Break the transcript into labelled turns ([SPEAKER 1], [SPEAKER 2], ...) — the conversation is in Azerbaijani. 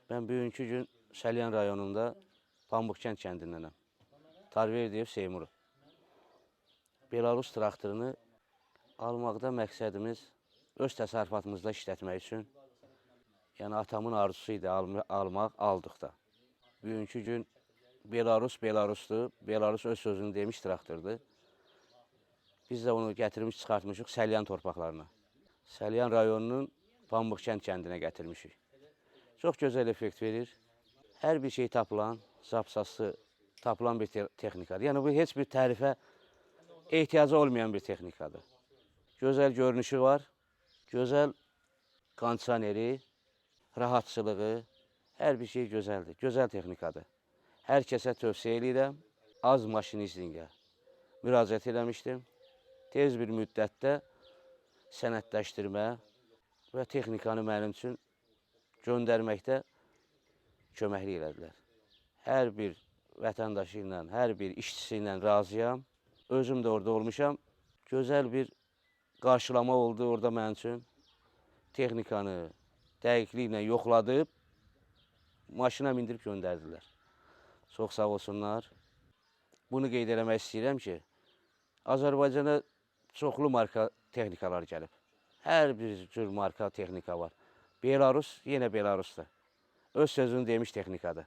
[SPEAKER 1] Ben bugünkü gün Salyan rayonunda Pambıqkənd kəndindənəm. Tarverdiyev Seymurov. Belarus traktorunu almaqda məqsədimiz öz təsərrüfatımızda işlətmək üçün, yəni atamın arzusu idi almaq, aldıq da. Bugünkü gün Belarusdur, Belarus öz sözünü demiş traktordur. Biz də onu gətirmiş, çıxartmışıq Salyan torpaqlarına. Salyan rayonunun Pambıqkənd kəndinə gətirmişik. Çox gözəl effekt verir. Hər bir şey tapılan, zapsası tapılan bir texnikadır. Yəni bu heç bir tərifə ehtiyacı olmayan bir texnikadır. Gözəl görünüşü var, gözəl kondisioneri, rahatçılığı, hər bir şey gözəldir. Gözəl texnikadır. Hər kəsə tövsiyə edirəm. Az maşinizlingə müraciət eləmişdim. Tez bir müddətdə sənədləşdirmə və texnikanı mənim üçün göndərməkdə köməklik elədilər. Hər bir vətəndaşı ilə, hər bir işçisi ilə razıyam. Özüm də orada olmuşam. Gözəl bir qarşılama oldu orada mənim üçün. Texnikanı dəqiqliklə yoxladıb, maşına mindirib göndərdilər. Çox sağ olsunlar. Bunu qeyd eləmək istəyirəm ki, Azərbaycana çoxlu marka texnikalar gəlib. Hər bir cür marka texnika var. Belarus yenə Belarusdur. Öz sözünü demiş texnikadır.